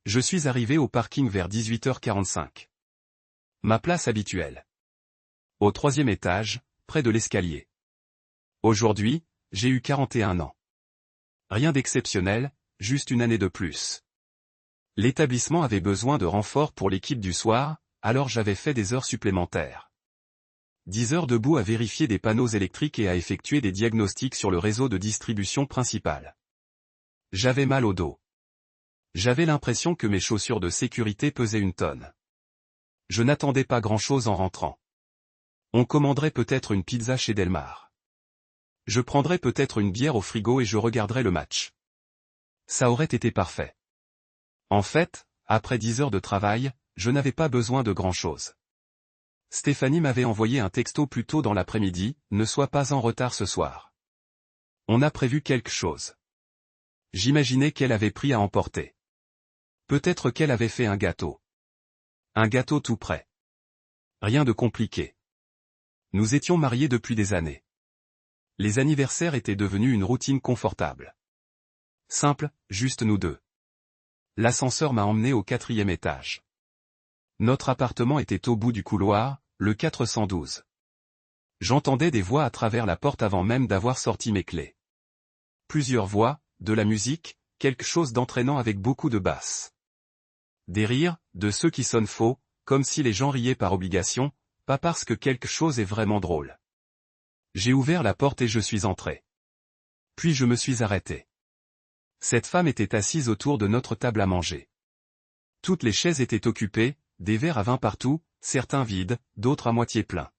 Je suis arrivé au parking vers 18h45. Ma place habituelle. Au 3e étage, près de l'escalier. Aujourd'hui, j'ai eu 41 ans. Rien d'exceptionnel, juste une année de plus. L'établissement avait besoin de renforts pour l'équipe du soir, alors j'avais fait des heures supplémentaires. 10 heures debout à vérifier des panneaux électriques et à effectuer des diagnostics sur le réseau de distribution principal. J'avais mal au dos. J'avais l'impression que mes chaussures de sécurité pesaient une tonne. Je n'attendais pas grand-chose en rentrant. On commanderait peut-être une pizza chez Delmar. Je prendrais peut-être une bière au frigo et je regarderais le match. Ça aurait été parfait. En fait, après 10 heures de travail, je n'avais pas besoin de grand-chose. Stéphanie m'avait envoyé un texto plus tôt dans l'après-midi, « Ne sois pas en retard ce soir. On a prévu quelque chose. » J'imaginais qu'elle avait pris à emporter. Peut-être qu'elle avait fait un gâteau. Un gâteau tout prêt. Rien de compliqué. Nous étions mariés depuis des années. Les anniversaires étaient devenus une routine confortable. Simple, juste nous deux. L'ascenseur m'a emmené au 4e étage. Notre appartement était au bout du couloir, le 412. J'entendais des voix à travers la porte avant même d'avoir sorti mes clés. Plusieurs voix, de la musique, quelque chose d'entraînant avec beaucoup de basses. Des rires, de ceux qui sonnent faux, comme si les gens riaient par obligation, pas parce que quelque chose est vraiment drôle. J'ai ouvert la porte et je suis entré. Puis je me suis arrêté. Cette femme était assise autour de notre table à manger. Toutes les chaises étaient occupées, des verres à vin partout, certains vides, d'autres à moitié pleins.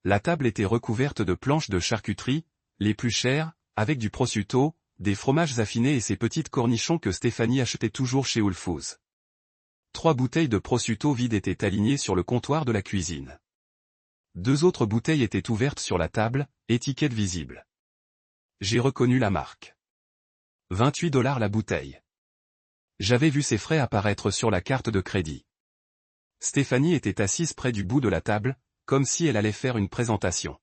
La table était recouverte de planches de charcuterie, les plus chères, avec du prosciutto, des fromages affinés et ces petites cornichons que Stéphanie achetait toujours chez Whole Foods. 3 bouteilles de prosciutto vides étaient alignées sur le comptoir de la cuisine. 2 autres bouteilles étaient ouvertes sur la table, étiquette visible. J'ai reconnu la marque. 28 $ la bouteille. J'avais vu ses frais apparaître sur la carte de crédit. Stéphanie était assise près du bout de la table, comme si elle allait faire une présentation.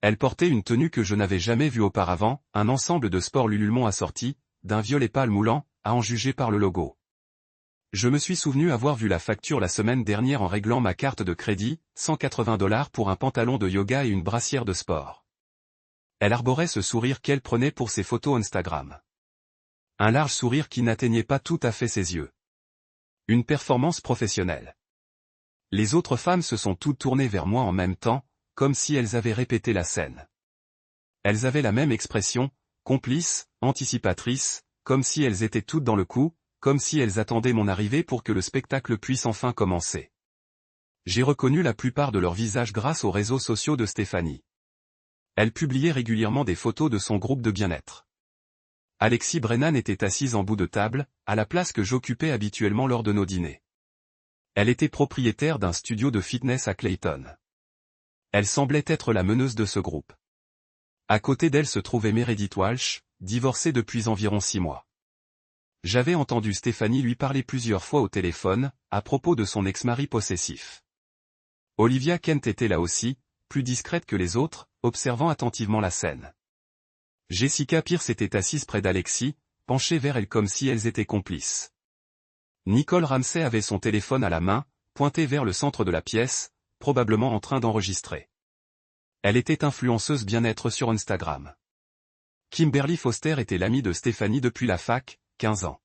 Elle portait une tenue que je n'avais jamais vue auparavant, un ensemble de sport Lululemon assorti, d'un violet pâle moulant, à en juger par le logo. Je me suis souvenu avoir vu la facture la semaine dernière en réglant ma carte de crédit, 180 $ pour un pantalon de yoga et une brassière de sport. Elle arborait ce sourire qu'elle prenait pour ses photos Instagram. Un large sourire qui n'atteignait pas tout à fait ses yeux. Une performance professionnelle. Les autres femmes se sont toutes tournées vers moi en même temps, comme si elles avaient répété la scène. Elles avaient la même expression, complice, anticipatrice, comme si elles étaient toutes dans le coup, comme si elles attendaient mon arrivée pour que le spectacle puisse enfin commencer. J'ai reconnu la plupart de leurs visages grâce aux réseaux sociaux de Stéphanie. Elle publiait régulièrement des photos de son groupe de bien-être. Alexis Brennan était assise en bout de table, à la place que j'occupais habituellement lors de nos dîners. Elle était propriétaire d'un studio de fitness à Clayton. Elle semblait être la meneuse de ce groupe. À côté d'elle se trouvait Meredith Walsh, divorcée depuis environ 6 mois. J'avais entendu Stéphanie lui parler plusieurs fois au téléphone, à propos de son ex-mari possessif. Olivia Kent était là aussi, plus discrète que les autres, observant attentivement la scène. Jessica Pierce était assise près d'Alexis, penchée vers elle comme si elles étaient complices. Nicole Ramsey avait son téléphone à la main, pointé vers le centre de la pièce, probablement en train d'enregistrer. Elle était influenceuse bien-être sur Instagram. Kimberly Foster était l'amie de Stéphanie depuis la fac, 15 ans.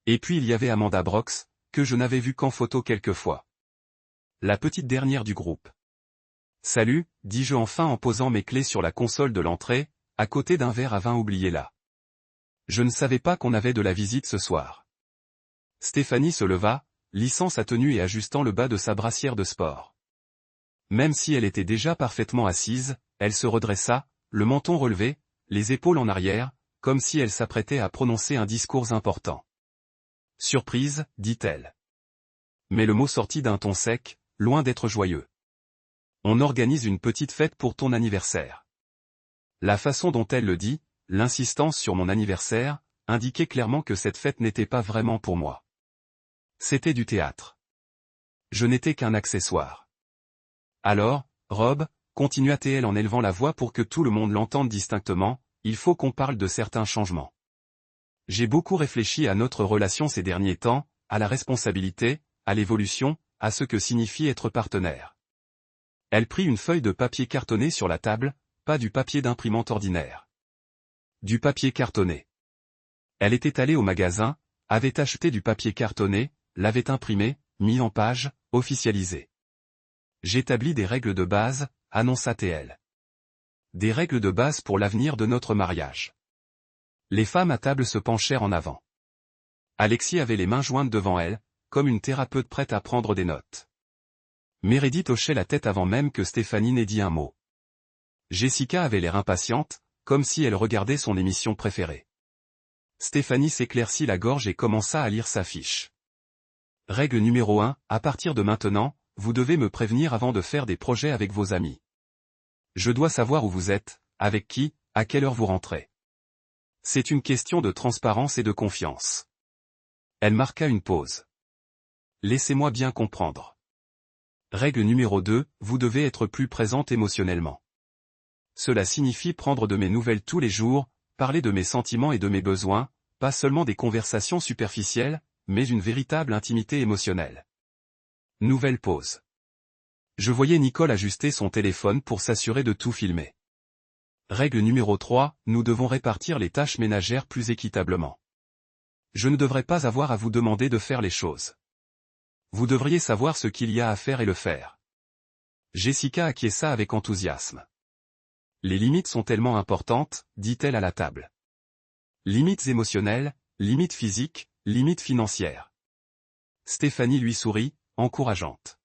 Et puis il y avait Amanda Brox, que je n'avais vue qu'en photo quelquefois. La petite dernière du groupe. « Salut », dis-je enfin en posant mes clés sur la console de l'entrée, à côté d'un verre à vin oublié là. Je ne savais pas qu'on avait de la visite ce soir. Stéphanie se leva, lissant sa tenue et ajustant le bas de sa brassière de sport. Même si elle était déjà parfaitement assise, elle se redressa, le menton relevé, les épaules en arrière, comme si elle s'apprêtait à prononcer un discours important. « Surprise », dit-elle. Mais le mot sortit d'un ton sec, loin d'être joyeux. « On organise une petite fête pour ton anniversaire. » La façon dont elle le dit, l'insistance sur mon anniversaire, indiquait clairement que cette fête n'était pas vraiment pour moi. C'était du théâtre. Je n'étais qu'un accessoire. Alors, Rob, continua-t-elle en élevant la voix pour que tout le monde l'entende distinctement, il faut qu'on parle de certains changements. J'ai beaucoup réfléchi à notre relation ces derniers temps, à la responsabilité, à l'évolution, à ce que signifie être partenaire. Elle prit une feuille de papier cartonné sur la table, pas du papier d'imprimante ordinaire. Du papier cartonné. Elle était allée au magasin, avait acheté du papier cartonné, l'avait imprimé, mis en page, officialisé. J'établis des règles de base, annonça-t-elle. Des règles de base pour l'avenir de notre mariage. Les femmes à table se penchèrent en avant. Alexis avait les mains jointes devant elle, comme une thérapeute prête à prendre des notes. Meredith hochait la tête avant même que Stéphanie n'ait dit un mot. Jessica avait l'air impatiente, comme si elle regardait son émission préférée. Stéphanie s'éclaircit la gorge et commença à lire sa fiche. Règle numéro 1, à partir de maintenant, vous devez me prévenir avant de faire des projets avec vos amis. Je dois savoir où vous êtes, avec qui, à quelle heure vous rentrez. C'est une question de transparence et de confiance. Elle marqua une pause. Laissez-moi bien comprendre. Règle numéro 2, vous devez être plus présente émotionnellement. Cela signifie prendre de mes nouvelles tous les jours, parler de mes sentiments et de mes besoins, pas seulement des conversations superficielles, mais une véritable intimité émotionnelle. Nouvelle pause. Je voyais Nicole ajuster son téléphone pour s'assurer de tout filmer. Règle numéro 3, nous devons répartir les tâches ménagères plus équitablement. Je ne devrais pas avoir à vous demander de faire les choses. Vous devriez savoir ce qu'il y a à faire et le faire. Jessica acquiesça avec enthousiasme. Les limites sont tellement importantes, dit-elle à la table. Limites émotionnelles, limites physiques, limites financières. Stéphanie lui sourit, encourageante.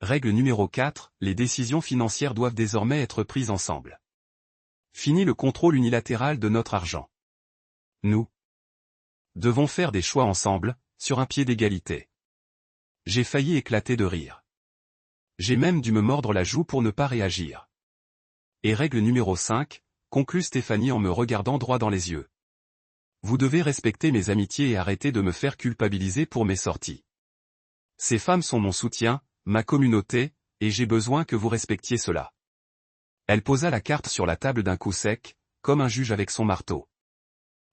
Règle numéro 4, les décisions financières doivent désormais être prises ensemble. Fini le contrôle unilatéral de notre argent. Nous devons faire des choix ensemble, sur un pied d'égalité. J'ai failli éclater de rire. J'ai même dû me mordre la joue pour ne pas réagir. Et règle numéro 5, conclut Stéphanie en me regardant droit dans les yeux. Vous devez respecter mes amitiés et arrêter de me faire culpabiliser pour mes sorties. Ces femmes sont mon soutien, ma communauté, et j'ai besoin que vous respectiez cela. Elle posa la carte sur la table d'un coup sec, comme un juge avec son marteau.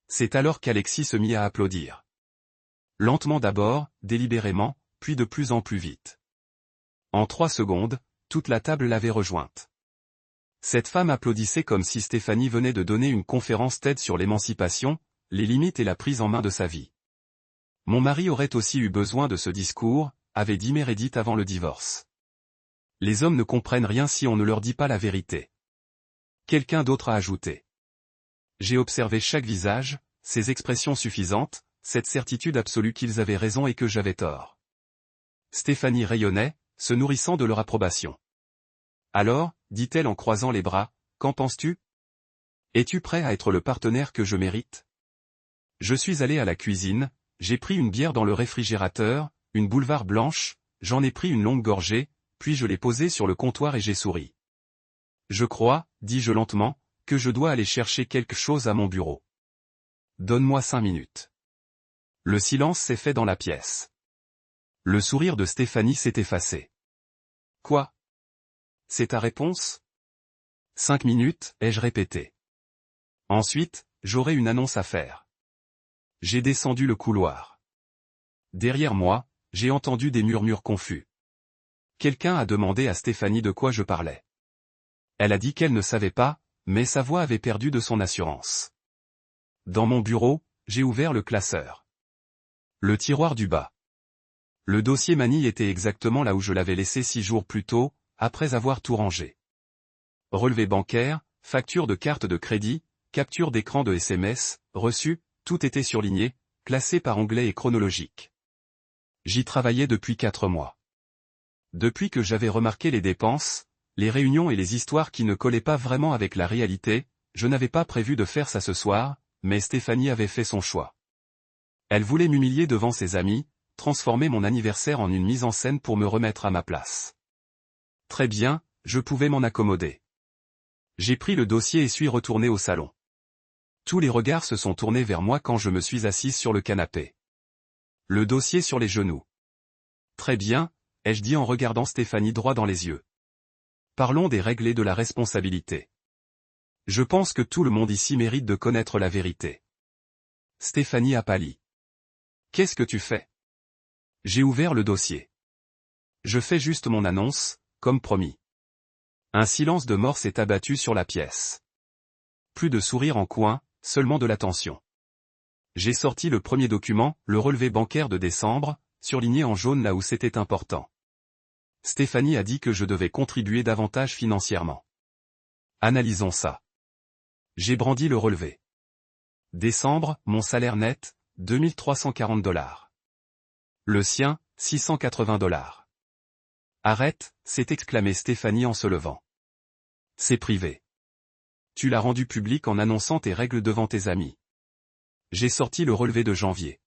C'est alors qu'Alexis se mit à applaudir. Lentement d'abord, délibérément, puis de plus en plus vite. En 3 secondes, toute la table l'avait rejointe. Cette femme applaudissait comme si Stéphanie venait de donner une conférence TED sur l'émancipation, les limites et la prise en main de sa vie. Mon mari aurait aussi eu besoin de ce discours, avait dit Meredith avant le divorce. Les hommes ne comprennent rien si on ne leur dit pas la vérité. Quelqu'un d'autre a ajouté. J'ai observé chaque visage, ces expressions suffisantes, cette certitude absolue qu'ils avaient raison et que j'avais tort. Stéphanie rayonnait, se nourrissant de leur approbation. Alors, dit-elle en croisant les bras, qu'en penses-tu? Es-tu prêt à être le partenaire que je mérite? Je suis allé à la cuisine, j'ai pris une bière dans le réfrigérateur, une boulevard blanche, j'en ai pris une longue gorgée, puis je l'ai posée sur le comptoir et j'ai souri. Je crois, dis-je lentement, que je dois aller chercher quelque chose à mon bureau. Donne-moi 5 minutes. Le silence s'est fait dans la pièce. Le sourire de Stéphanie s'est effacé. Quoi? C'est ta réponse? 5 minutes, ai-je répété. Ensuite, j'aurai une annonce à faire. J'ai descendu le couloir. Derrière moi, j'ai entendu des murmures confus. Quelqu'un a demandé à Stéphanie de quoi je parlais. Elle a dit qu'elle ne savait pas, mais sa voix avait perdu de son assurance. Dans mon bureau, j'ai ouvert le classeur. Le tiroir du bas. Le dossier Manille était exactement là où je l'avais laissé 6 jours plus tôt, après avoir tout rangé. Relevé bancaire, facture de carte de crédit, capture d'écran de SMS, reçu, tout était surligné, classé par onglet et chronologique. J'y travaillais depuis 4 mois. Depuis que j'avais remarqué les dépenses, les réunions et les histoires qui ne collaient pas vraiment avec la réalité, je n'avais pas prévu de faire ça ce soir, mais Stéphanie avait fait son choix. Elle voulait m'humilier devant ses amis, transformer mon anniversaire en une mise en scène pour me remettre à ma place. Très bien, je pouvais m'en accommoder. J'ai pris le dossier et suis retourné au salon. Tous les regards se sont tournés vers moi quand je me suis assise sur le canapé. Le dossier sur les genoux. Très bien, ai-je dit en regardant Stéphanie droit dans les yeux. Parlons des règles et de la responsabilité. Je pense que tout le monde ici mérite de connaître la vérité. Stéphanie a pâli. Qu'est-ce que tu fais? J'ai ouvert le dossier. Je fais juste mon annonce, comme promis. Un silence de mort s'est abattu sur la pièce. Plus de sourire en coin, seulement de l'attention. J'ai sorti le premier document, le relevé bancaire de décembre, surligné en jaune là où c'était important. Stéphanie a dit que je devais contribuer davantage financièrement. Analysons ça. J'ai brandi le relevé. Décembre, mon salaire net, $2340. Le sien, $680. Arrête, s'est exclamé Stéphanie en se levant. C'est privé. Tu l'as rendu public en annonçant tes règles devant tes amis. J'ai sorti le relevé de janvier.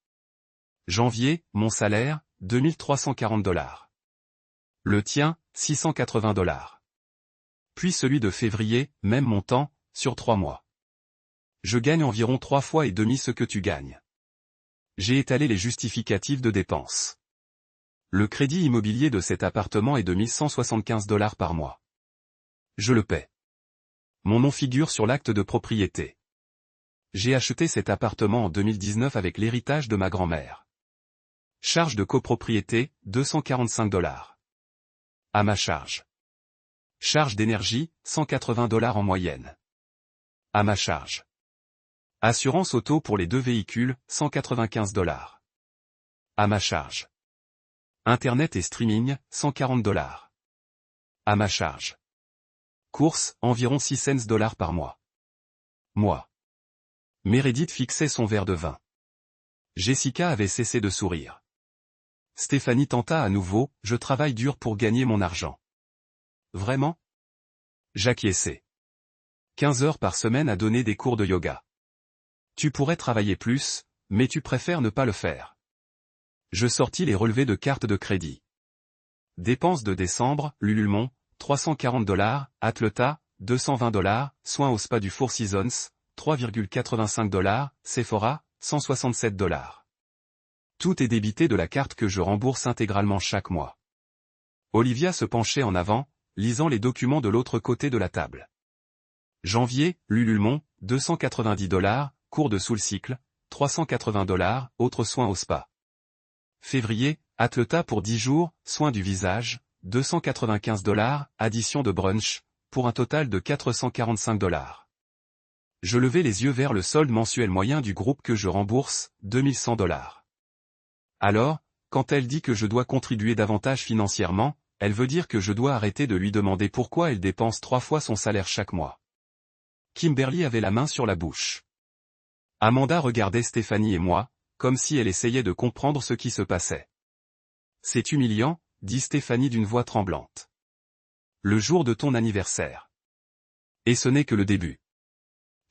Janvier, mon salaire, $2340. Le tien, $680. Puis celui de février, même montant, sur 3 mois. Je gagne environ 3 fois et demi ce que tu gagnes. J'ai étalé les justificatifs de dépenses. Le crédit immobilier de cet appartement est de $1175 par mois. Je le paie. Mon nom figure sur l'acte de propriété. J'ai acheté cet appartement en 2019 avec l'héritage de ma grand-mère. Charge de copropriété, $245. À ma charge. Charge d'énergie, $180 en moyenne. À ma charge. Assurance auto pour les 2 véhicules, $195. À ma charge. Internet et streaming, $140. À ma charge. Courses, environ 6 cents par mois. Moi. Meredith fixait son verre de vin. Jessica avait cessé de sourire. Stéphanie tenta à nouveau, je travaille dur pour gagner mon argent. Vraiment? J'acquiesçai. 15 heures par semaine à donner des cours de yoga. Tu pourrais travailler plus, mais tu préfères ne pas le faire. Je sortis les relevés de carte de crédit. Dépenses de décembre, Lululemon, $340, Atleta, $220, soins au spa du Four Seasons, $3,85, Sephora, $167. Tout est débité de la carte que je rembourse intégralement chaque mois. Olivia se penchait en avant, lisant les documents de l'autre côté de la table. Janvier, Lululemon, $290, cours de Soulcycle, $380, autres soins au spa. Février, Atleta pour 10 jours, soins du visage, $295, addition de brunch, pour un total de $445. Je levai les yeux vers le solde mensuel moyen du groupe que je rembourse, $2100. Alors, quand elle dit que je dois contribuer davantage financièrement, elle veut dire que je dois arrêter de lui demander pourquoi elle dépense 3 fois son salaire chaque mois. Kimberly avait la main sur la bouche. Amanda regardait Stéphanie et moi, comme si elle essayait de comprendre ce qui se passait. C'est humiliant, dit Stéphanie d'une voix tremblante. Le jour de ton anniversaire. Et ce n'est que le début.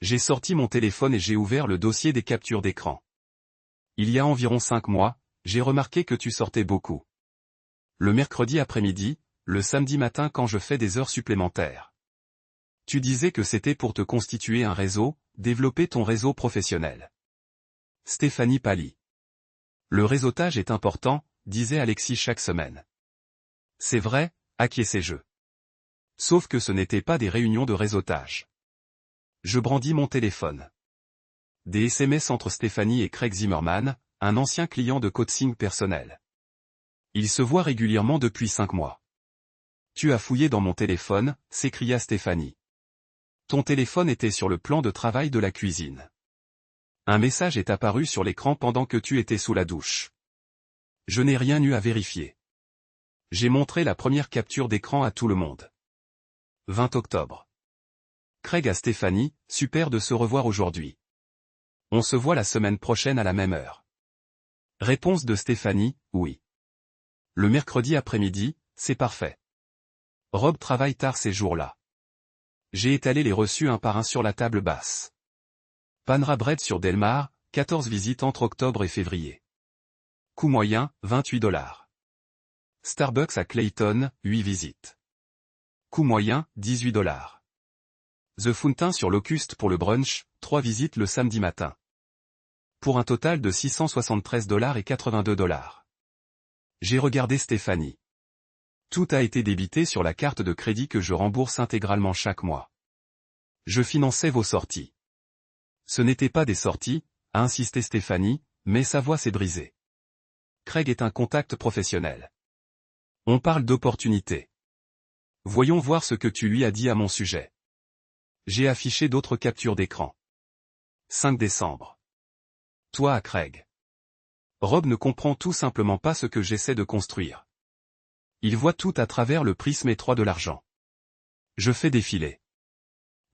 J'ai sorti mon téléphone et j'ai ouvert le dossier des captures d'écran. Il y a environ 5 mois, j'ai remarqué que tu sortais beaucoup. Le mercredi après-midi, le samedi matin quand je fais des heures supplémentaires. Tu disais que c'était pour te constituer un réseau, développer ton réseau professionnel. Stéphanie pâlit. Le réseautage est important, disait Alexis chaque semaine. C'est vrai, acquiesçai-je. Sauf que ce n'étaient pas des réunions de réseautage. Je brandis mon téléphone. Des SMS entre Stéphanie et Craig Zimmerman, un ancien client de coaching personnel. Il se voit régulièrement depuis 5 mois. Tu as fouillé dans mon téléphone, s'écria Stéphanie. Ton téléphone était sur le plan de travail de la cuisine. Un message est apparu sur l'écran pendant que tu étais sous la douche. Je n'ai rien eu à vérifier. J'ai montré la première capture d'écran à tout le monde. 20 octobre. Craig à Stéphanie, super de se revoir aujourd'hui. On se voit la semaine prochaine à la même heure. Réponse de Stéphanie, oui. Le mercredi après-midi, c'est parfait. Rob travaille tard ces jours-là. J'ai étalé les reçus un par un sur la table basse. Panera Bread sur Delmar, 14 visites entre octobre et février. Coût moyen, $28. Starbucks à Clayton, 8 visites. Coût moyen, $18. The Fountain sur Locust pour le brunch, 3 visites le samedi matin. Pour un total de $673,82. J'ai regardé Stéphanie. Tout a été débité sur la carte de crédit que je rembourse intégralement chaque mois. Je finançais vos sorties. Ce n'étaient pas des sorties, a insisté Stéphanie, mais sa voix s'est brisée. Craig est un contact professionnel. On parle d'opportunité. Voyons voir ce que tu lui as dit à mon sujet. J'ai affiché d'autres captures d'écran. 5 décembre. Toi à Craig. Rob ne comprend tout simplement pas ce que j'essaie de construire. Il voit tout à travers le prisme étroit de l'argent. Je fais défiler.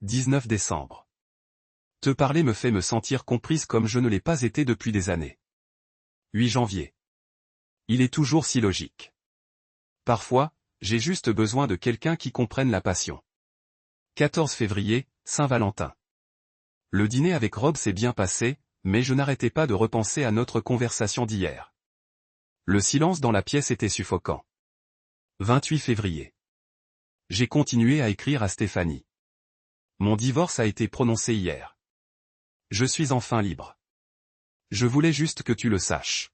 19 décembre. Te parler me fait me sentir comprise comme je ne l'ai pas été depuis des années. 8 janvier. Il est toujours si logique. Parfois, j'ai juste besoin de quelqu'un qui comprenne la passion. 14 février, Saint-Valentin. Le dîner avec Rob s'est bien passé, mais je n'arrêtais pas de repenser à notre conversation d'hier. Le silence dans la pièce était suffocant. 28 février. J'ai continué à écrire à Stéphanie. Mon divorce a été prononcé hier. Je suis enfin libre. Je voulais juste que tu le saches.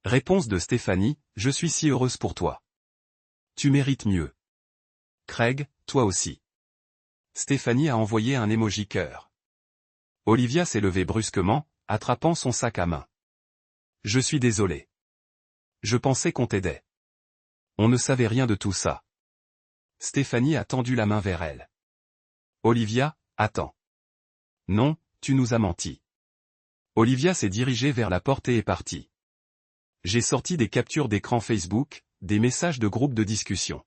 Réponse de Stéphanie, je suis si heureuse pour toi. Tu mérites mieux. Craig, toi aussi. Stéphanie a envoyé un emoji cœur. Olivia s'est levée brusquement, attrapant son sac à main. Je suis désolé. Je pensais qu'on t'aidait. On ne savait rien de tout ça. Stéphanie a tendu la main vers elle. Olivia, attends. Non, tu nous as menti. Olivia s'est dirigée vers la porte et est partie. J'ai sorti des captures d'écran Facebook, des messages de groupe de discussion.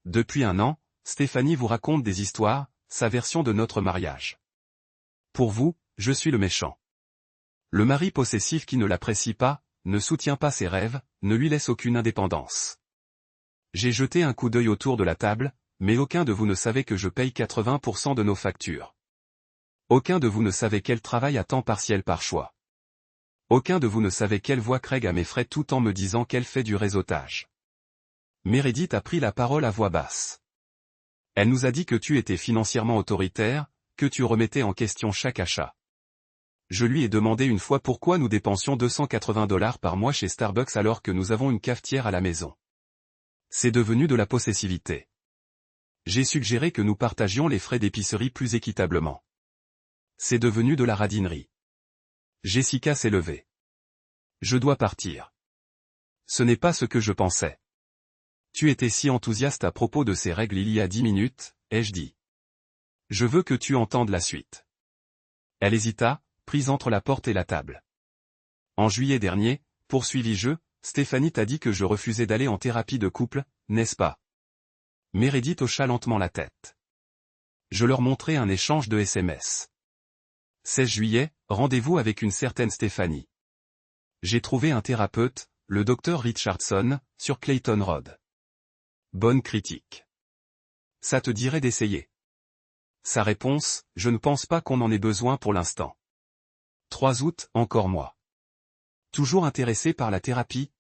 Depuis un an, Stéphanie vous raconte des histoires, sa version de notre mariage. Pour vous, je suis le méchant. Le mari possessif qui ne l'apprécie pas, ne soutient pas ses rêves, ne lui laisse aucune indépendance. J'ai jeté un coup d'œil autour de la table, mais aucun de vous ne savait que je paye 80% de nos factures. Aucun de vous ne savait quel travail à temps partiel par choix. Aucun de vous ne savait quelle voix Craig à mes frais tout en me disant qu'elle fait du réseautage. Meredith a pris la parole à voix basse. Elle nous a dit que tu étais financièrement autoritaire, que tu remettais en question chaque achat. Je lui ai demandé une fois pourquoi nous dépensions $280 par mois chez Starbucks alors que nous avons une cafetière à la maison. C'est devenu de la possessivité. J'ai suggéré que nous partagions les frais d'épicerie plus équitablement. C'est devenu de la radinerie. Jessica s'est levée. Je dois partir. Ce n'est pas ce que je pensais. Tu étais si enthousiaste à propos de ces règles il y a 10 minutes, ai-je dit. Je veux que tu entendes la suite. Elle hésita, prise entre la porte et la table. En juillet dernier, poursuivis-je, Stéphanie t'a dit que je refusais d'aller en thérapie de couple, n'est-ce pas? Meredith hocha lentement la tête. Je leur montrai un échange de SMS. 16 juillet, rendez-vous avec une certaine Stéphanie. J'ai trouvé un thérapeute, le docteur Richardson, sur Clayton Road. Bonne critique. Ça te dirait d'essayer? Sa réponse, je ne pense pas qu'on en ait besoin pour l'instant. 3 août, encore moi. Toujours intéressé par la thérapie?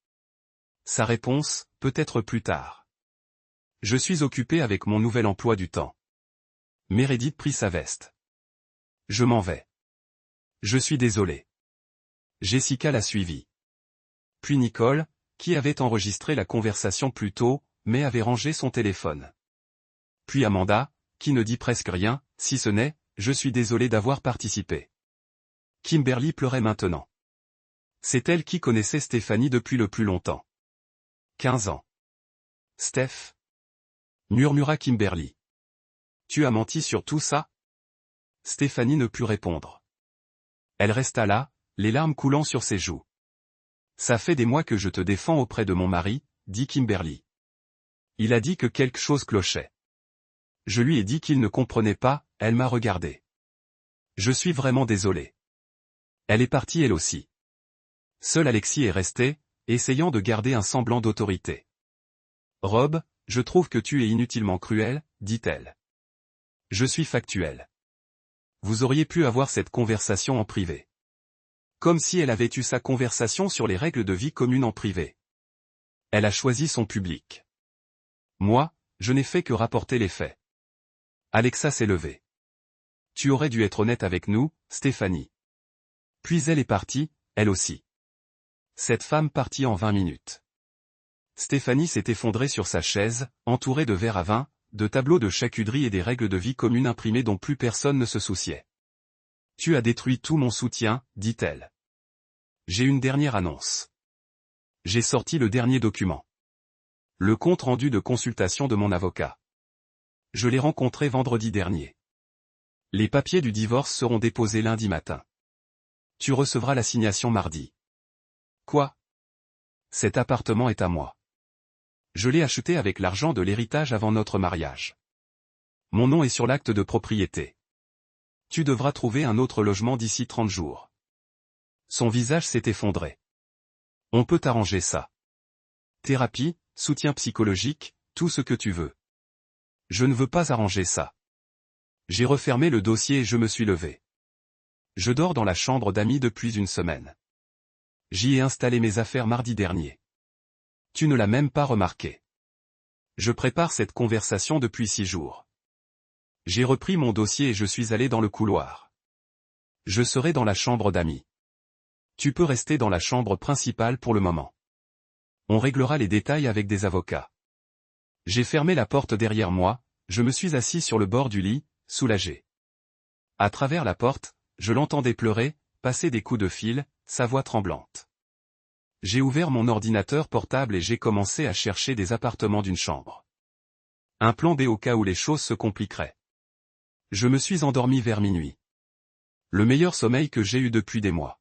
Sa réponse, peut-être plus tard. Je suis occupé avec mon nouvel emploi du temps. Meredith prit sa veste. Je m'en vais. Je suis désolé. Jessica l'a suivi. Puis Nicole, qui avait enregistré la conversation plus tôt, mais avait rangé son téléphone. Puis Amanda, qui ne dit presque rien, si ce n'est, je suis désolé d'avoir participé. Kimberly pleurait maintenant. C'est elle qui connaissait Stéphanie depuis le plus longtemps. 15 ans. Steph? Murmura Kimberly. Tu as menti sur tout ça? Stéphanie ne put répondre. Elle resta là, les larmes coulant sur ses joues. Ça fait des mois que je te défends auprès de mon mari, dit Kimberly. Il a dit que quelque chose clochait. Je lui ai dit qu'il ne comprenait pas, elle m'a regardé. Je suis vraiment désolé. Elle est partie elle aussi. Seul Alexis est resté, essayant de garder un semblant d'autorité. Rob, je trouve que tu es inutilement cruel, dit-elle. Je suis factuel. Vous auriez pu avoir cette conversation en privé. Comme si elle avait eu sa conversation sur les règles de vie commune en privé. Elle a choisi son public. Moi, je n'ai fait que rapporter les faits. Alexa s'est levée. Tu aurais dû être honnête avec nous, Stéphanie. Puis elle est partie, elle aussi. Cette femme partit en 20 minutes. Stéphanie s'est effondrée sur sa chaise, entourée de verres à vin, de tableaux de charcuterie et des règles de vie commune imprimées dont plus personne ne se souciait. Tu as détruit tout mon soutien, dit-elle. J'ai une dernière annonce. J'ai sorti le dernier document. Le compte rendu de consultation de mon avocat. Je l'ai rencontré vendredi dernier. Les papiers du divorce seront déposés lundi matin. Tu recevras l'assignation mardi. Quoi? Cet appartement est à moi. Je l'ai acheté avec l'argent de l'héritage avant notre mariage. Mon nom est sur l'acte de propriété. Tu devras trouver un autre logement d'ici 30 jours. Son visage s'est effondré. On peut arranger ça. Thérapie, soutien psychologique, tout ce que tu veux. Je ne veux pas arranger ça. J'ai refermé le dossier et je me suis levé. Je dors dans la chambre d'amis depuis une semaine. J'y ai installé mes affaires mardi dernier. Tu ne l'as même pas remarqué. Je prépare cette conversation depuis 6 jours. J'ai repris mon dossier et je suis allé dans le couloir. Je serai dans la chambre d'amis. Tu peux rester dans la chambre principale pour le moment. On réglera les détails avec des avocats. J'ai fermé la porte derrière moi, je me suis assis sur le bord du lit, soulagé. À travers la porte, je l'entendais pleurer, passer des coups de fil, sa voix tremblante. J'ai ouvert mon ordinateur portable et j'ai commencé à chercher des appartements d'une chambre. Un plan B au cas où les choses se compliqueraient. Je me suis endormi vers minuit. Le meilleur sommeil que j'ai eu depuis des mois.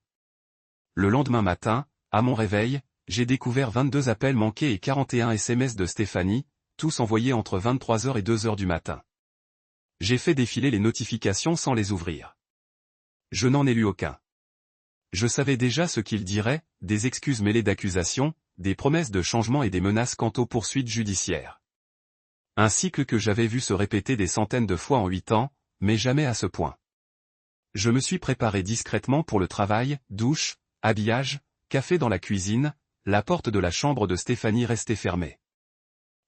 Le lendemain matin, à mon réveil, j'ai découvert 22 appels manqués et 41 SMS de Stéphanie, tous envoyés entre 23h et 2h du matin. J'ai fait défiler les notifications sans les ouvrir. Je n'en ai lu aucun. Je savais déjà ce qu'il dirait, des excuses mêlées d'accusations, des promesses de changement et des menaces quant aux poursuites judiciaires. Un cycle que j'avais vu se répéter des centaines de fois en 8 ans, mais jamais à ce point. Je me suis préparé discrètement pour le travail, douche, habillage, café dans la cuisine, la porte de la chambre de Stéphanie restait fermée.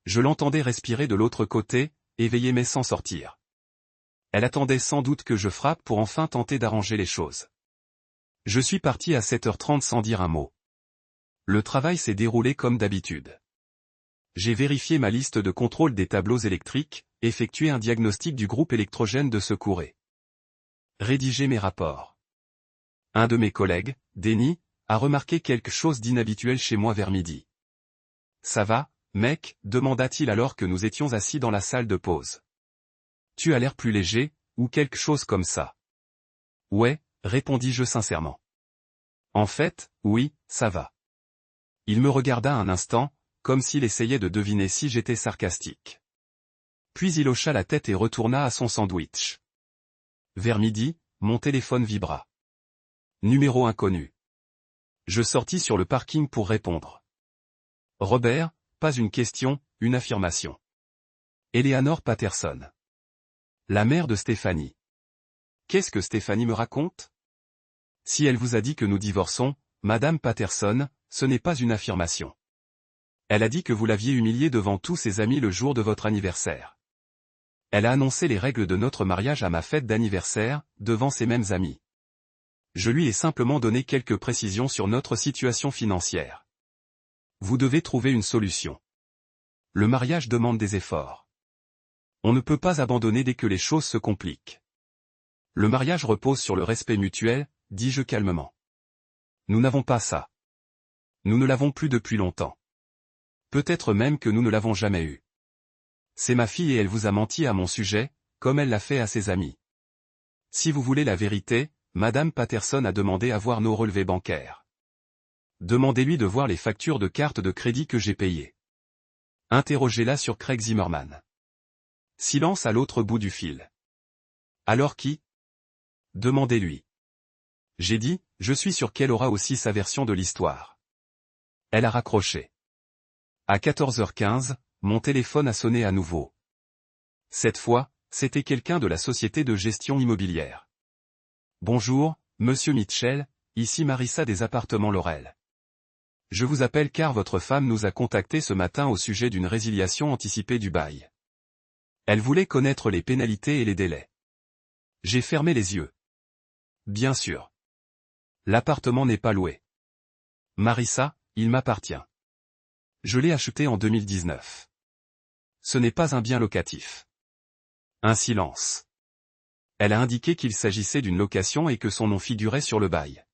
Je l'entendais respirer de l'autre côté, éveillée mais sans sortir. Elle attendait sans doute que je frappe pour enfin tenter d'arranger les choses. Je suis parti à 7h30 sans dire un mot. Le travail s'est déroulé comme d'habitude. J'ai vérifié ma liste de contrôle des tableaux électriques, effectué un diagnostic du groupe électrogène de secours et rédigé mes rapports. Un de mes collègues, Denis, a remarqué quelque chose d'inhabituel chez moi vers midi. « Ça va, mec ?» demanda-t-il alors que nous étions assis dans la salle de pause. « Tu as l'air plus léger, ou quelque chose comme ça. »« Ouais », répondis-je sincèrement. « En fait, oui, ça va. » Il me regarda un instant, comme s'il essayait de deviner si j'étais sarcastique. Puis il hocha la tête et retourna à son sandwich. Vers midi, mon téléphone vibra. Numéro inconnu. Je sortis sur le parking pour répondre. Robert, pas une question, une affirmation. Eleanor Patterson. La mère de Stéphanie. Qu'est-ce que Stéphanie me raconte? Si elle vous a dit que nous divorçons, Madame Patterson, ce n'est pas une affirmation. Elle a dit que vous l'aviez humiliée devant tous ses amis le jour de votre anniversaire. Elle a annoncé les règles de notre mariage à ma fête d'anniversaire, devant ses mêmes amis. Je lui ai simplement donné quelques précisions sur notre situation financière. Vous devez trouver une solution. Le mariage demande des efforts. On ne peut pas abandonner dès que les choses se compliquent. Le mariage repose sur le respect mutuel, dis-je calmement. Nous n'avons pas ça. Nous ne l'avons plus depuis longtemps. Peut-être même que nous ne l'avons jamais eu. C'est ma fille et elle vous a menti à mon sujet, comme elle l'a fait à ses amis. Si vous voulez la vérité, Madame Patterson a demandé à voir nos relevés bancaires. Demandez-lui de voir les factures de carte de crédit que j'ai payées. Interrogez-la sur Craig Zimmerman. Silence à l'autre bout du fil. Alors qui? Demandez-lui. J'ai dit, je suis sûr qu'elle aura aussi sa version de l'histoire. Elle a raccroché. À 14h15, mon téléphone a sonné à nouveau. Cette fois, c'était quelqu'un de la société de gestion immobilière. Bonjour, Monsieur Mitchell, ici Marissa des appartements Laurel. Je vous appelle car votre femme nous a contacté ce matin au sujet d'une résiliation anticipée du bail. Elle voulait connaître les pénalités et les délais. J'ai fermé les yeux. Bien sûr. L'appartement n'est pas loué. Marissa, il m'appartient. Je l'ai acheté en 2019. Ce n'est pas un bien locatif. Un silence. Elle a indiqué qu'il s'agissait d'une location et que son nom figurait sur le bail.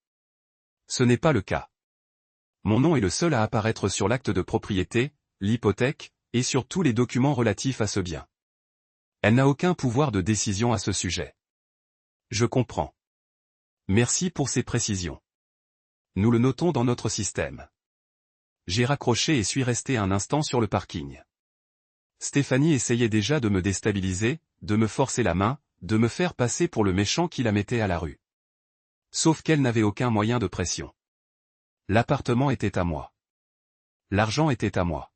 Ce n'est pas le cas. Mon nom est le seul à apparaître sur l'acte de propriété, l'hypothèque, et sur tous les documents relatifs à ce bien. Elle n'a aucun pouvoir de décision à ce sujet. Je comprends. Merci pour ces précisions. Nous le notons dans notre système. J'ai raccroché et suis resté un instant sur le parking. Stéphanie essayait déjà de me déstabiliser, de me forcer la main, de me faire passer pour le méchant qui la mettait à la rue. Sauf qu'elle n'avait aucun moyen de pression. L'appartement était à moi. L'argent était à moi.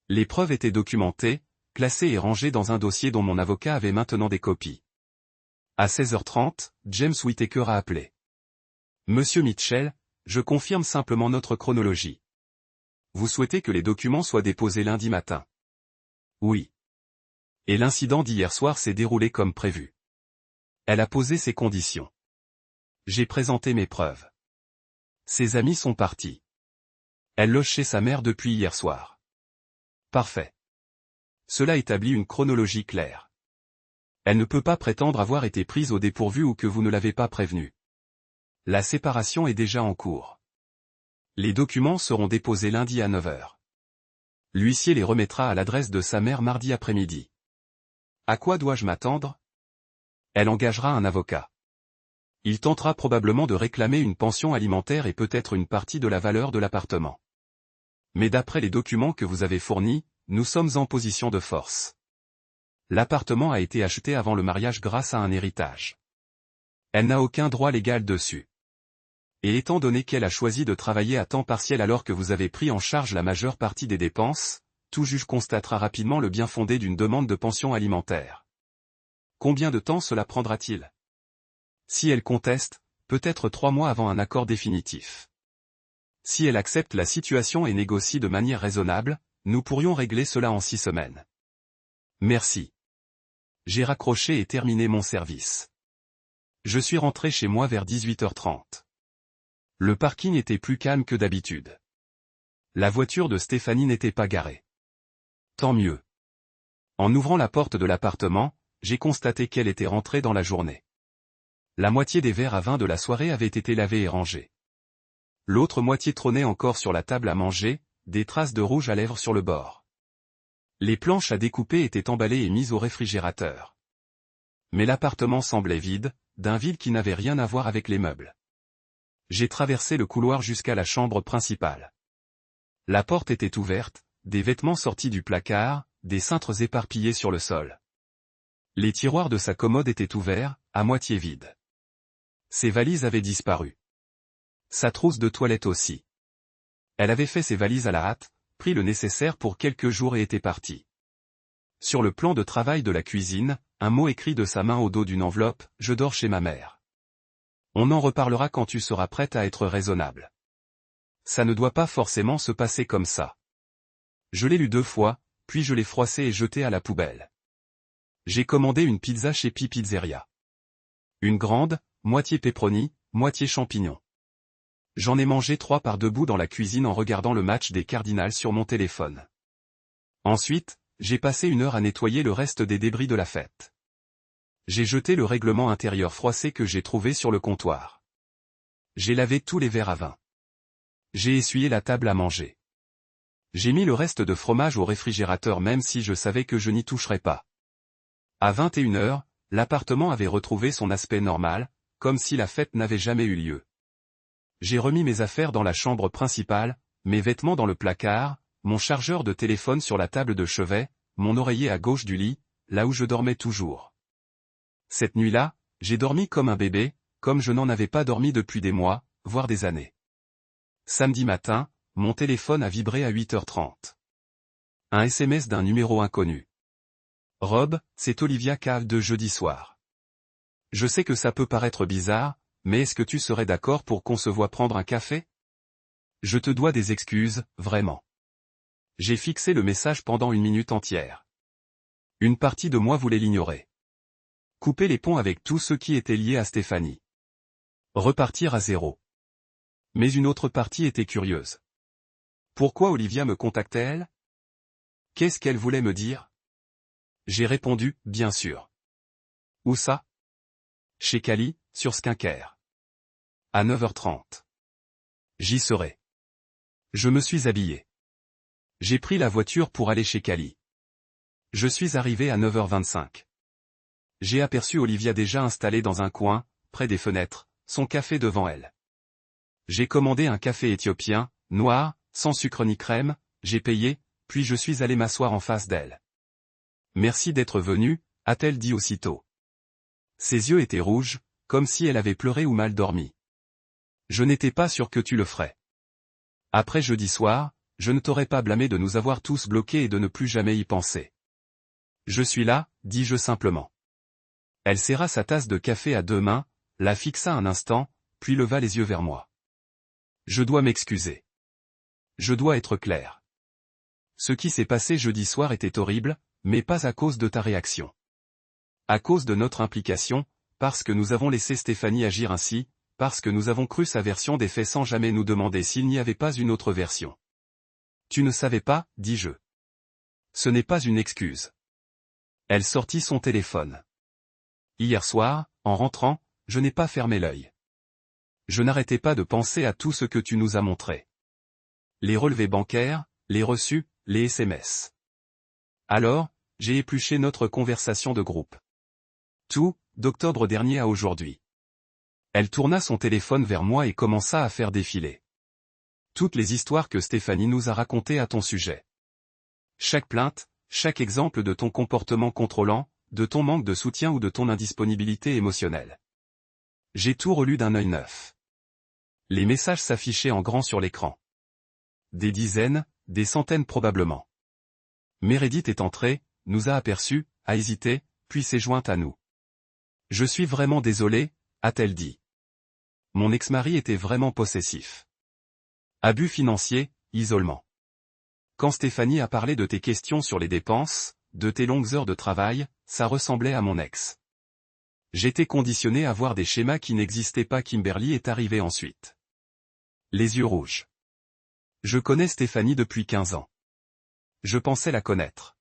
Les preuves étaient documentées, classées et rangées dans un dossier dont mon avocat avait maintenant des copies. À 16h30, James Whittaker a appelé. Monsieur Mitchell, je confirme simplement notre chronologie. Vous souhaitez que les documents soient déposés lundi matin? Oui. Et l'incident d'hier soir s'est déroulé comme prévu. Elle a posé ses conditions. J'ai présenté mes preuves. Ses amis sont partis. Elle loge chez sa mère depuis hier soir. Parfait. Cela établit une chronologie claire. Elle ne peut pas prétendre avoir été prise au dépourvu ou que vous ne l'avez pas prévenue. La séparation est déjà en cours. Les documents seront déposés lundi à 9h. L'huissier les remettra à l'adresse de sa mère mardi après-midi. À quoi dois-je m'attendre? Elle engagera un avocat. Il tentera probablement de réclamer une pension alimentaire et peut-être une partie de la valeur de l'appartement. Mais d'après les documents que vous avez fournis, nous sommes en position de force. L'appartement a été acheté avant le mariage grâce à un héritage. Elle n'a aucun droit légal dessus. Et étant donné qu'elle a choisi de travailler à temps partiel alors que vous avez pris en charge la majeure partie des dépenses, tout juge constatera rapidement le bien fondé d'une demande de pension alimentaire. Combien de temps cela prendra-t-il? Si elle conteste, peut-être 3 mois avant un accord définitif. Si elle accepte la situation et négocie de manière raisonnable, nous pourrions régler cela en 6 semaines. Merci. J'ai raccroché et terminé mon service. Je suis rentré chez moi vers 18h30. Le parking était plus calme que d'habitude. La voiture de Stéphanie n'était pas garée. Tant mieux. En ouvrant la porte de l'appartement, j'ai constaté qu'elle était rentrée dans la journée. La moitié des verres à vin de la soirée avaient été lavés et rangés. L'autre moitié trônait encore sur la table à manger, des traces de rouge à lèvres sur le bord. Les planches à découper étaient emballées et mises au réfrigérateur. Mais l'appartement semblait vide, d'un vide qui n'avait rien à voir avec les meubles. J'ai traversé le couloir jusqu'à la chambre principale. La porte était ouverte, des vêtements sortis du placard, des cintres éparpillés sur le sol. Les tiroirs de sa commode étaient ouverts, à moitié vides. Ses valises avaient disparu. Sa trousse de toilette aussi. Elle avait fait ses valises à la hâte, pris le nécessaire pour quelques jours et était partie. Sur le plan de travail de la cuisine, un mot écrit de sa main au dos d'une enveloppe, « Je dors chez ma mère. On en reparlera quand tu seras prête à être raisonnable. » Ça ne doit pas forcément se passer comme ça. Je l'ai lu 2 fois, puis je l'ai froissé et jeté à la poubelle. J'ai commandé une pizza chez Pi Pizzeria. Une grande, moitié pepperoni, moitié champignon. J'en ai mangé 3 par debout dans la cuisine en regardant le match des Cardinals sur mon téléphone. Ensuite, j'ai passé 1 heure à nettoyer le reste des débris de la fête. J'ai jeté le règlement intérieur froissé que j'ai trouvé sur le comptoir. J'ai lavé tous les verres à vin. J'ai essuyé la table à manger. J'ai mis le reste de fromage au réfrigérateur même si je savais que je n'y toucherais pas. À 21h, l'appartement avait retrouvé son aspect normal, comme si la fête n'avait jamais eu lieu. J'ai remis mes affaires dans la chambre principale, mes vêtements dans le placard, mon chargeur de téléphone sur la table de chevet, mon oreiller à gauche du lit, là où je dormais toujours. Cette nuit-là, j'ai dormi comme un bébé, comme je n'en avais pas dormi depuis des mois, voire des années. Samedi matin, mon téléphone a vibré à 8h30. Un SMS d'un numéro inconnu. Rob, c'est Olivia Cave de jeudi soir. Je sais que ça peut paraître bizarre, mais est-ce que tu serais d'accord pour qu'on se voie prendre un café? Je te dois des excuses, vraiment. J'ai fixé le message pendant 1 minute entière. Une partie de moi voulait l'ignorer. Couper les ponts avec tous ceux qui étaient liés à Stéphanie. Repartir à zéro. Mais une autre partie était curieuse. Pourquoi Olivia me contactait-elle? Qu'est-ce qu'elle voulait me dire? J'ai répondu, bien sûr. Où ça? Chez Cali, sur Skinker. À 9h30. J'y serai. Je me suis habillé. J'ai pris la voiture pour aller chez Cali. Je suis arrivé à 9h25. J'ai aperçu Olivia déjà installée dans un coin, près des fenêtres, son café devant elle. J'ai commandé un café éthiopien, noir, sans sucre ni crème, j'ai payé, puis je suis allé m'asseoir en face d'elle. Merci d'être venue, a-t-elle dit aussitôt. Ses yeux étaient rouges, comme si elle avait pleuré ou mal dormi. Je n'étais pas sûr que tu le ferais. Après jeudi soir, je ne t'aurais pas blâmé de nous avoir tous bloqués et de ne plus jamais y penser. Je suis là, dis-je simplement. Elle serra sa tasse de café à deux mains, la fixa un instant, puis leva les yeux vers moi. Je dois m'excuser. Je dois être clair. Ce qui s'est passé jeudi soir était horrible, mais pas à cause de ta réaction. À cause de notre implication, parce que nous avons laissé Stéphanie agir ainsi, parce que nous avons cru sa version des faits sans jamais nous demander s'il n'y avait pas une autre version. Tu ne savais pas, dis-je. Ce n'est pas une excuse. Elle sortit son téléphone. Hier soir, en rentrant, je n'ai pas fermé l'œil. Je n'arrêtais pas de penser à tout ce que tu nous as montré. Les relevés bancaires, les reçus, les SMS. Alors, j'ai épluché notre conversation de groupe. Tout, d'octobre dernier à aujourd'hui. Elle tourna son téléphone vers moi et commença à faire défiler toutes les histoires que Stéphanie nous a racontées à ton sujet. Chaque plainte, chaque exemple de ton comportement contrôlant, de ton manque de soutien ou de ton indisponibilité émotionnelle. J'ai tout relu d'un œil neuf. Les messages s'affichaient en grand sur l'écran. Des dizaines, des centaines probablement. Meredith est entrée, nous a aperçus, a hésité, puis s'est jointe à nous. Je suis vraiment désolé, a-t-elle dit. Mon ex-mari était vraiment possessif. Abus financier, isolement. Quand Stéphanie a parlé de tes questions sur les dépenses, de tes longues heures de travail, ça ressemblait à mon ex. J'étais conditionné à voir des schémas qui n'existaient pas. Kimberly est arrivée ensuite. Les yeux rouges. Je connais Stéphanie depuis 15 ans. Je pensais la connaître.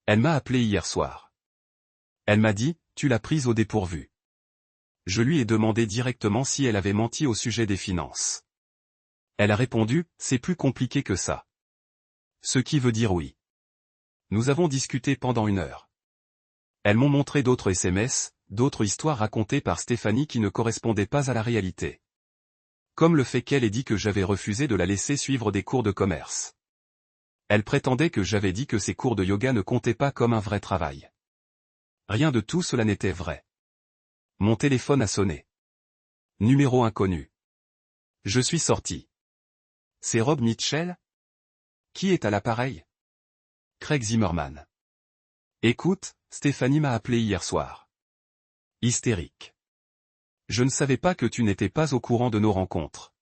Elle m'a appelé hier soir. Elle m'a dit, tu l'as prise au dépourvu. Je lui ai demandé directement si elle avait menti au sujet des finances. Elle a répondu, c'est plus compliqué que ça. Ce qui veut dire oui. Nous avons discuté pendant 1 heure. Elles m'ont montré d'autres SMS, d'autres histoires racontées par Stéphanie qui ne correspondaient pas à la réalité. Comme le fait qu'elle ait dit que j'avais refusé de la laisser suivre des cours de commerce. Elle prétendait que j'avais dit que ses cours de yoga ne comptaient pas comme un vrai travail. Rien de tout cela n'était vrai. Mon téléphone a sonné. Numéro inconnu. Je suis sorti. C'est Rob Mitchell? Qui est à l'appareil? Craig Zimmerman. Écoute, Stéphanie m'a appelé hier soir. Hystérique. Je ne savais pas que tu n'étais pas au courant de nos rencontres.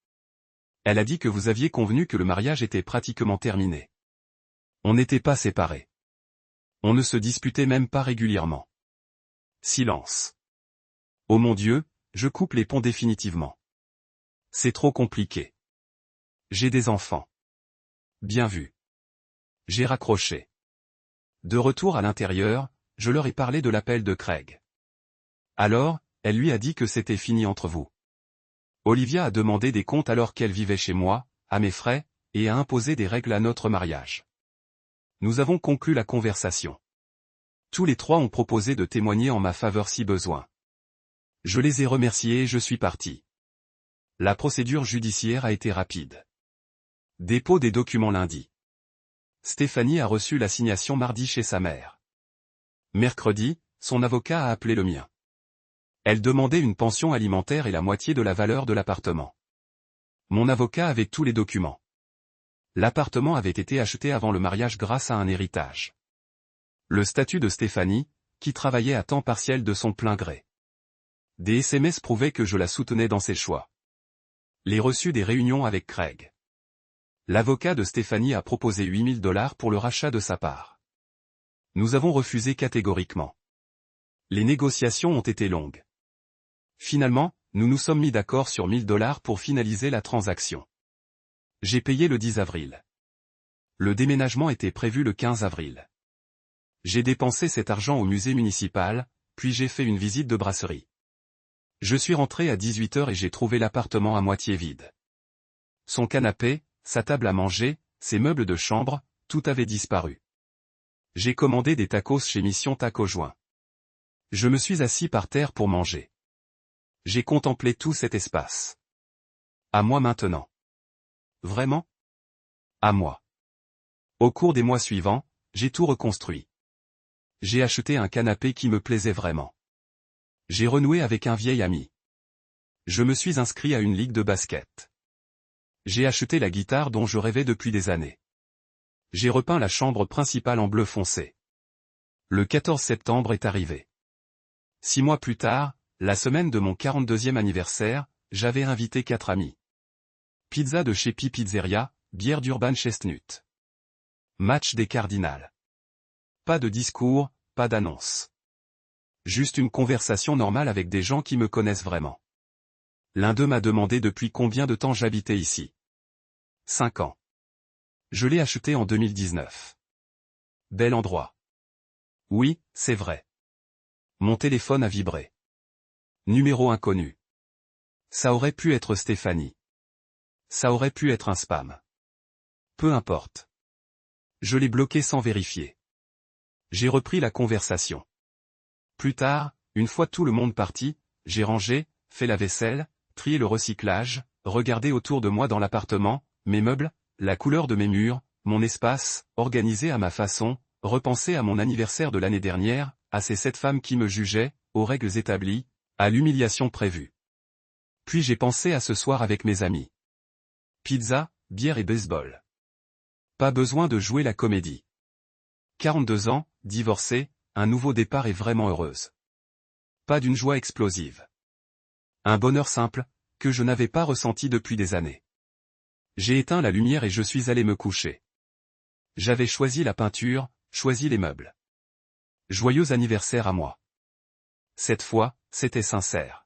Elle a dit que vous aviez convenu que le mariage était pratiquement terminé. On n'était pas séparés. On ne se disputait même pas régulièrement. Silence. Oh mon Dieu, je coupe les ponts définitivement. C'est trop compliqué. J'ai des enfants. Bien vu. J'ai raccroché. De retour à l'intérieur, je leur ai parlé de l'appel de Craig. Alors, elle lui a dit que c'était fini entre vous. Olivia a demandé des comptes alors qu'elle vivait chez moi, à mes frais, et a imposé des règles à notre mariage. Nous avons conclu la conversation. Tous les trois ont proposé de témoigner en ma faveur si besoin. Je les ai remerciés et je suis parti. La procédure judiciaire a été rapide. Dépôt des documents lundi. Stéphanie a reçu l'assignation mardi chez sa mère. Mercredi, son avocat a appelé le mien. Elle demandait une pension alimentaire et la moitié de la valeur de l'appartement. Mon avocat avait tous les documents. L'appartement avait été acheté avant le mariage grâce à un héritage. Le statut de Stéphanie, qui travaillait à temps partiel de son plein gré. Des SMS prouvaient que je la soutenais dans ses choix. Les reçus des réunions avec Craig. L'avocat de Stéphanie a proposé $8 000 pour le rachat de sa part. Nous avons refusé catégoriquement. Les négociations ont été longues. Finalement, nous nous sommes mis d'accord sur $1 000 pour finaliser la transaction. J'ai payé le 10 avril. Le déménagement était prévu le 15 avril. J'ai dépensé cet argent au musée municipal, puis j'ai fait une visite de brasserie. Je suis rentré à 18h et j'ai trouvé l'appartement à moitié vide. Son canapé, sa table à manger, ses meubles de chambre, tout avait disparu. J'ai commandé des tacos chez Mission Taco Joint. Je me suis assis par terre pour manger. J'ai contemplé tout cet espace. À moi maintenant. Vraiment? À moi. Au cours des mois suivants, j'ai tout reconstruit. J'ai acheté un canapé qui me plaisait vraiment. J'ai renoué avec un vieil ami. Je me suis inscrit à une ligue de basket. J'ai acheté la guitare dont je rêvais depuis des années. J'ai repeint la chambre principale en bleu foncé. Le 14 septembre est arrivé. 6 mois plus tard, la semaine de mon 42e anniversaire, j'avais invité 4 amis. Pizza de chez Pi Pizzeria, bière d'Urban Chestnut. Match des Cardinals. Pas de discours, pas d'annonce. Juste une conversation normale avec des gens qui me connaissent vraiment. L'un d'eux m'a demandé depuis combien de temps j'habitais ici. 5 ans. Je l'ai acheté en 2019. Bel endroit. Oui, c'est vrai. Mon téléphone a vibré. Numéro inconnu. Ça aurait pu être Stéphanie. Ça aurait pu être un spam. Peu importe. Je l'ai bloqué sans vérifier. J'ai repris la conversation. Plus tard, une fois tout le monde parti, j'ai rangé, fait la vaisselle, trié le recyclage, regardé autour de moi dans l'appartement, mes meubles, la couleur de mes murs, mon espace, organisé à ma façon, repensé à mon anniversaire de l'année dernière, à ces 7 femmes qui me jugeaient, aux règles établies, à l'humiliation prévue. Puis j'ai pensé à ce soir avec mes amis. Pizza, bière et baseball. Pas besoin de jouer la comédie. 42 ans, divorcée, un nouveau départ et vraiment heureuse. Pas d'une joie explosive. Un bonheur simple, que je n'avais pas ressenti depuis des années. J'ai éteint la lumière et je suis allé me coucher. J'avais choisi la peinture, choisi les meubles. Joyeux anniversaire à moi. Cette fois, c'était sincère.